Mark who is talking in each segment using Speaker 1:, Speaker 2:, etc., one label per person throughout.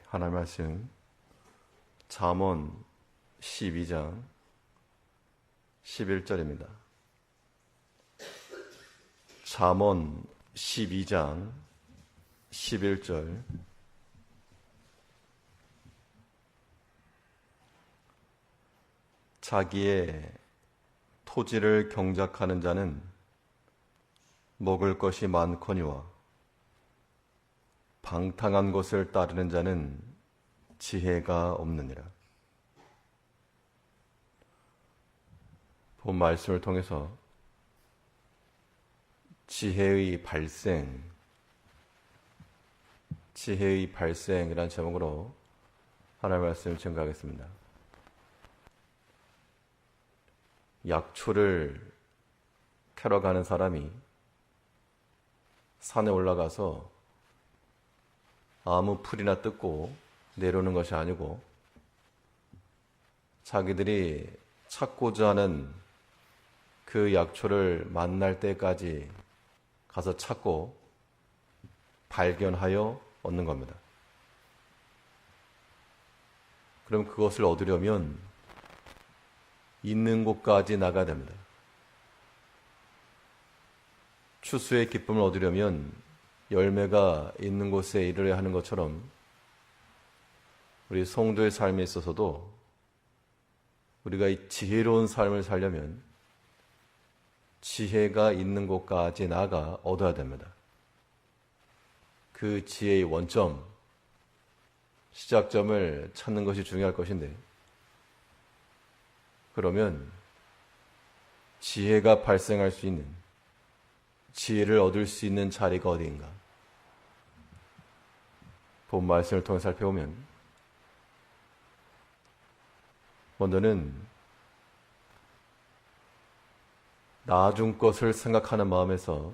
Speaker 1: 하나님 말씀 잠언 12장 11절입니다. 잠언 12장 11절. 자기의 토지를 경작하는 자는 먹을 것이 많거니와 방탕한 것을 따르는 자는 지혜가 없느니라. 본 말씀을 통해서 지혜의 발생이라는 제목으로 하나님의 말씀을 증거하겠습니다. 약초를 캐러 가는 사람이 산에 올라가서 아무 풀이나 뜯고 내려오는 것이 아니고 자기들이 찾고자 하는 그 약초를 만날 때까지 가서 찾고 발견하여 얻는 겁니다. 그럼 그것을 얻으려면 있는 곳까지 나가야 됩니다. 추수의 기쁨을 얻으려면 열매가 있는 곳에 이르러야 하는 것처럼 우리 성도의 삶에 있어서도 우리가 이 지혜로운 삶을 살려면 지혜가 있는 곳까지 나가 얻어야 됩니다. 그 지혜의 원점, 시작점을 찾는 것이 중요할 것인데, 그러면 지혜가 발생할 수 있는, 지혜를 얻을 수 있는 자리가 어디인가? 본 말씀을 통해 살펴보면 먼저는 나중 것을 생각하는 마음에서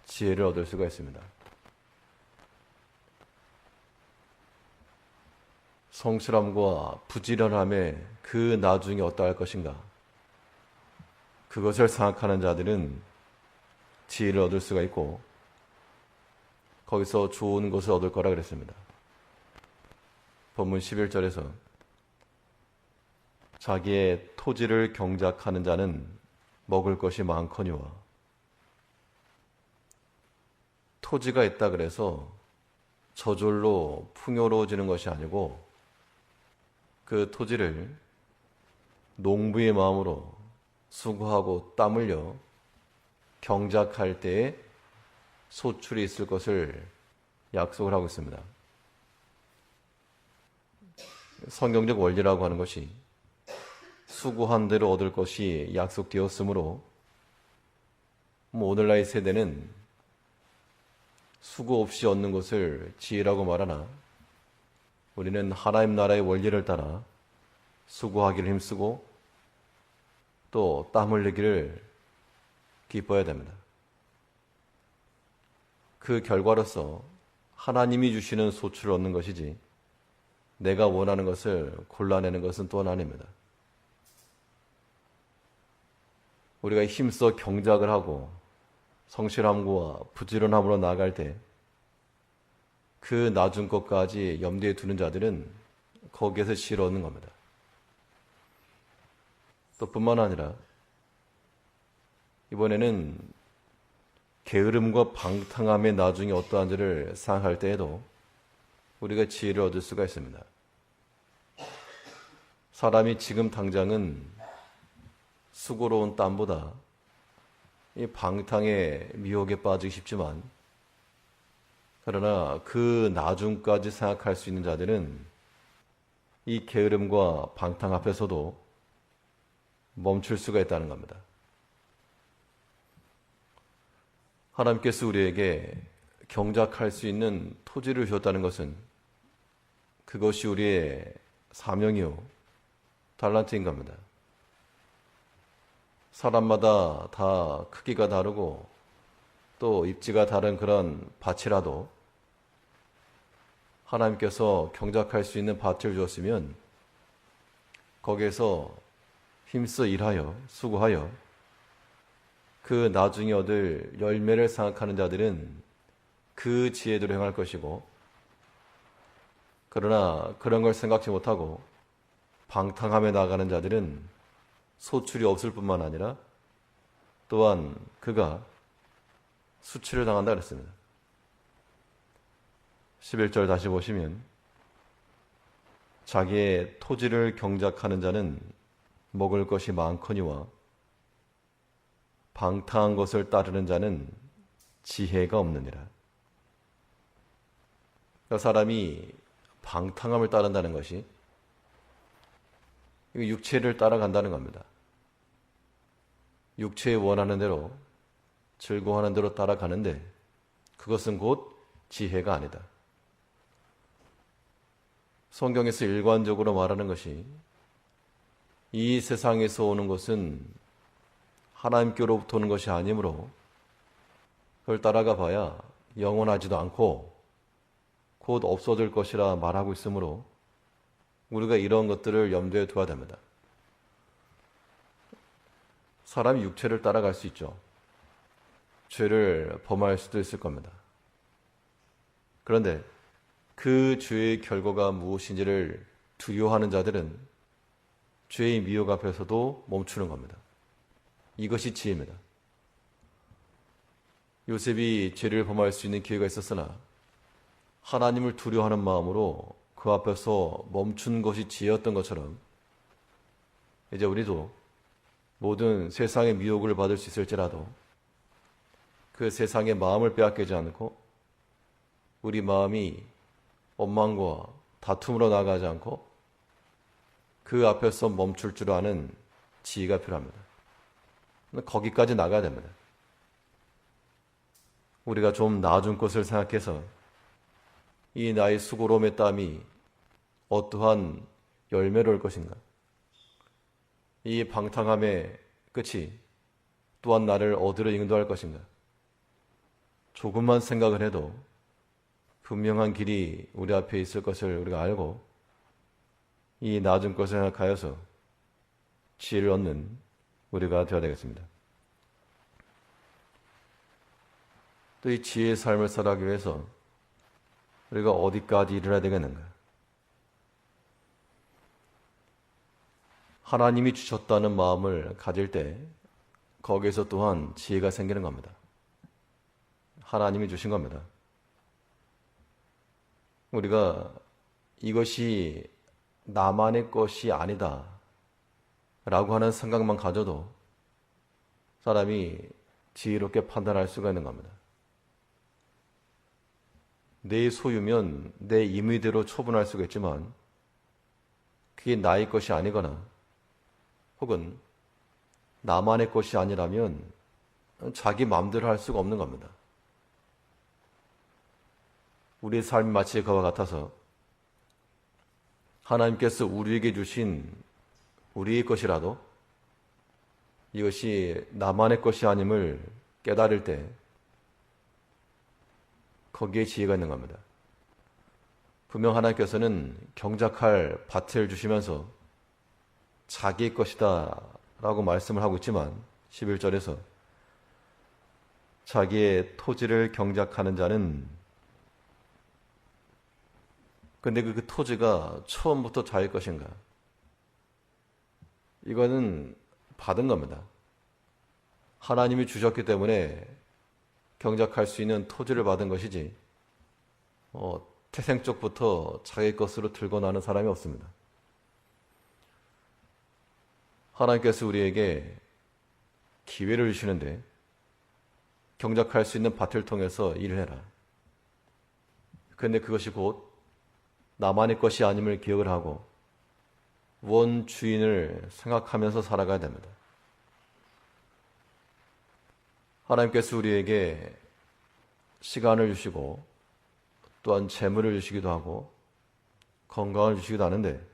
Speaker 1: 지혜를 얻을 수가 있습니다. 성실함과 부지런함에 그 나중에 어떠할 것인가? 그것을 생각하는 자들은 지혜를 얻을 수가 있고 거기서 좋은 것을 얻을 거라 그랬습니다. 본문 11절에서 자기의 토지를 경작하는 자는 먹을 것이 많거니와, 토지가 있다 그래서 저절로 풍요로워지는 것이 아니고 그 토지를 농부의 마음으로 수고하고 땀 흘려 경작할 때에 소출이 있을 것을 약속을 하고 있습니다. 성경적 원리라고 하는 것이 수고한 대로 얻을 것이 약속되었으므로 오늘날의 세대는 수고 없이 얻는 것을 지혜라고 말하나 우리는 하나님 나라의 원리를 따라 수고하기를 힘쓰고 또 땀 흘리기를 기뻐해야 됩니다. 그 결과로서 하나님이 주시는 소출을 얻는 것이지 내가 원하는 것을 골라내는 것은 또한 아닙니다. 우리가 힘써 경작을 하고 성실함과 부지런함으로 나아갈 때 그 나중 것까지 염두에 두는 자들은 거기에서 지혜를 얻는 겁니다. 또 뿐만 아니라 이번에는 게으름과 방탕함의 나중에 어떠한지를 생각할 때에도 우리가 지혜를 얻을 수가 있습니다. 사람이 지금 당장은 수고로운 땀보다 이 방탕의 미혹에 빠지기 쉽지만, 그러나 그 나중까지 생각할 수 있는 자들은 이 게으름과 방탕 앞에서도 멈출 수가 있다는 겁니다. 하나님께서 우리에게 경작할 수 있는 토지를 주셨다는 것은 그것이 우리의 사명이요 달란트인 겁니다. 사람마다 다 크기가 다르고 또 입지가 다른 그런 밭이라도 하나님께서 경작할 수 있는 밭을 주었으면 거기에서 힘써 일하여 수고하여 그 나중에 얻을 열매를 생각하는 자들은 그 지혜대로 행할 것이고, 그러나 그런 걸 생각지 못하고 방탕함에 나가는 자들은 소출이 없을 뿐만 아니라 또한 그가 수치를 당한다 그랬습니다. 11절 다시 보시면 자기의 토지를 경작하는 자는 먹을 것이 많거니와 방탕한 것을 따르는 자는 지혜가 없느니라. 그러니까 사람이 방탕함을 따른다는 것이 육체를 따라간다는 겁니다. 육체에 원하는 대로 즐거워하는 대로 따라가는데 그것은 곧 지혜가 아니다. 성경에서 일관적으로 말하는 것이 이 세상에서 오는 것은 하나님께로부터 오는 것이 아니므로 그걸 따라가 봐야 영원하지도 않고 곧 없어질 것이라 말하고 있으므로 우리가 이런 것들을 염두에 둬야 됩니다. 사람이 육체를 따라갈 수 있죠. 죄를 범할 수도 있을 겁니다. 그런데 그 죄의 결과가 무엇인지를 두려워하는 자들은 죄의 미혹 앞에서도 멈추는 겁니다. 이것이 지혜입니다. 요셉이 죄를 범할 수 있는 기회가 있었으나 하나님을 두려워하는 마음으로 그 앞에서 멈춘 것이 지혜였던 것처럼 이제 우리도 모든 세상의 미혹을 받을 수 있을지라도 그 세상의 마음을 빼앗기지 않고 우리 마음이 원망과 다툼으로 나가지 않고 그 앞에서 멈출 줄 아는 지혜가 필요합니다. 거기까지 나가야 됩니다. 우리가 좀 나아진 것을 생각해서 이 나의 수고로움의 땀이 어떠한 열매를 올 것인가? 이 방탕함의 끝이 또한 나를 어디로 인도할 것인가? 조금만 생각을 해도 분명한 길이 우리 앞에 있을 것을 우리가 알고 이 낮은 것을 생각하여서 지혜를 얻는 우리가 되어야 되겠습니다. 또 이 지혜의 삶을 살아가기 위해서 우리가 어디까지 이르러야 되겠는가? 하나님이 주셨다는 마음을 가질 때 거기에서 또한 지혜가 생기는 겁니다. 하나님이 주신 겁니다. 우리가 이것이 나만의 것이 아니다 라고 하는 생각만 가져도 사람이 지혜롭게 판단할 수가 있는 겁니다. 내 소유면 내 임의대로 처분할 수가 있지만 그게 나의 것이 아니거나 혹은 나만의 것이 아니라면 자기 마음대로 할 수가 없는 겁니다. 우리의 삶이 마치 그와 같아서 하나님께서 우리에게 주신 우리의 것이라도 이것이 나만의 것이 아님을 깨달을 때 거기에 지혜가 있는 겁니다. 분명 하나님께서는 경작할 밭을 주시면서 자기의 것이다 라고 말씀을 하고 있지만 11절에서 자기의 토지를 경작하는 자는 근데 그 토지가 처음부터 자기 것인가? 이거는 받은 겁니다. 하나님이 주셨기 때문에 경작할 수 있는 토지를 받은 것이지 태생 쪽부터 자기 것으로 들고 나는 사람이 없습니다. 하나님께서 우리에게 기회를 주시는데 경작할 수 있는 밭을 통해서 일을 해라. 그런데 그것이 곧 나만의 것이 아님을 기억을 하고 원 주인을 생각하면서 살아가야 됩니다. 하나님께서 우리에게 시간을 주시고 또한 재물을 주시기도 하고 건강을 주시기도 하는데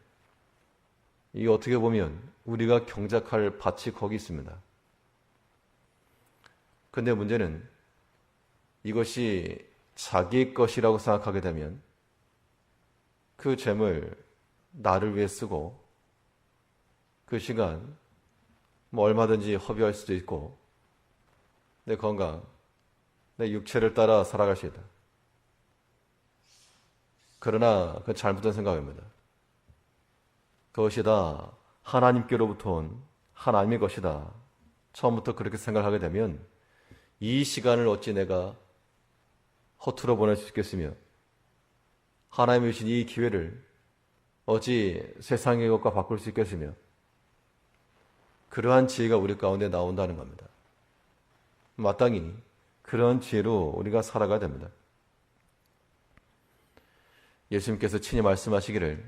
Speaker 1: 이게 어떻게 보면 우리가 경작할 밭이 거기 있습니다. 그런데 문제는 이것이 자기 것이라고 생각하게 되면 그 재물 나를 위해 쓰고 그 시간 얼마든지 허비할 수도 있고 내 건강, 내 육체를 따라 살아갈 수 있다. 그러나 그건 잘못된 생각입니다. 그것이 다 하나님께로부터 온 하나님의 것이다. 처음부터 그렇게 생각하게 되면 이 시간을 어찌 내가 허투루 보낼 수 있겠으며 하나님이 주신 이 기회를 어찌 세상의 것과 바꿀 수 있겠으며 그러한 지혜가 우리 가운데 나온다는 겁니다. 마땅히 그런 지혜로 우리가 살아가야 됩니다. 예수님께서 친히 말씀하시기를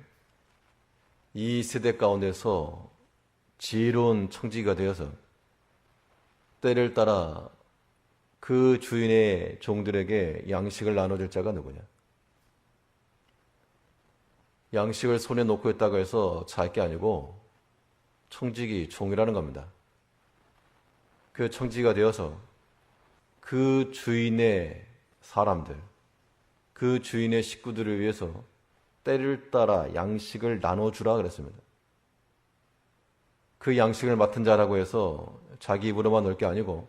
Speaker 1: 이 세대 가운데서 지혜로운 청지기가 되어서 때를 따라 그 주인의 종들에게 양식을 나눠줄 자가 누구냐? 양식을 손에 놓고 있다고 해서 잘 게 아니고 청지기, 종이라는 겁니다. 그 청지기가 되어서 그 주인의 사람들, 그 주인의 식구들을 위해서 때를 따라 양식을 나눠주라 그랬습니다. 그 양식을 맡은 자라고 해서 자기 입으로만 넣을 게 아니고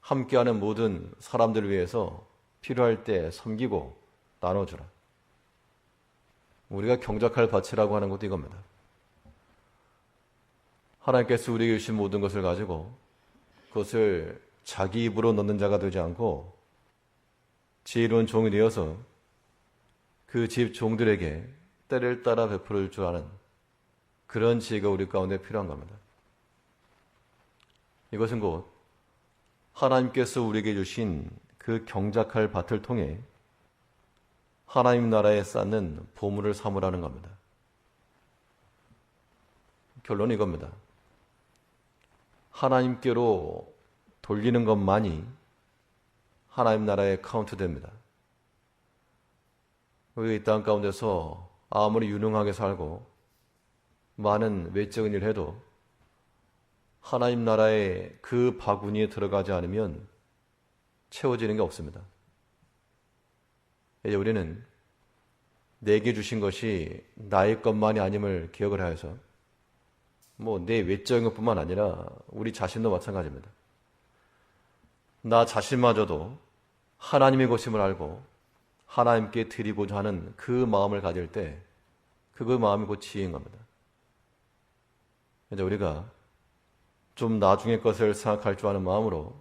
Speaker 1: 함께하는 모든 사람들을 위해서 필요할 때 섬기고 나눠주라. 우리가 경작할 밭이라고 하는 것도 이겁니다. 하나님께서 우리에게 주신 모든 것을 가지고 그것을 자기 입으로 넣는 자가 되지 않고 지혜로운 종이 되어서 그 집 종들에게 때를 따라 베풀어 줄 아는 그런 지혜가 우리 가운데 필요한 겁니다. 이것은 곧 하나님께서 우리에게 주신 그 경작할 밭을 통해 하나님 나라에 쌓는 보물을 삼으라는 겁니다. 결론은 이겁니다. 하나님께로 돌리는 것만이 하나님 나라에 카운트됩니다. 우리가 이 땅 가운데서 아무리 유능하게 살고 많은 외적인 일을 해도 하나님 나라의 그 바구니에 들어가지 않으면 채워지는 게 없습니다. 이제 우리는 내게 주신 것이 나의 것만이 아님을 기억을 하여서 내 외적인 것뿐만 아니라 우리 자신도 마찬가지입니다. 나 자신마저도 하나님의 것임을 알고 하나님께 드리고자 하는 그 마음을 가질 때 그 마음이 곧 지혜인 겁니다. 이제 우리가 좀 나중의 것을 생각할 줄 아는 마음으로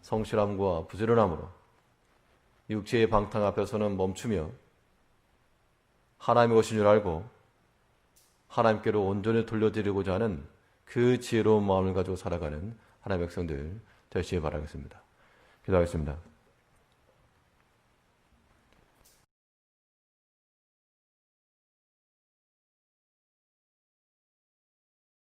Speaker 1: 성실함과 부지런함으로 육체의 방탕 앞에서는 멈추며 하나님의 것인 줄 알고 하나님께로 온전히 돌려드리고자 하는 그 지혜로운 마음을 가지고 살아가는 하나님의 백성들 되시기 바라겠습니다. 기도하겠습니다.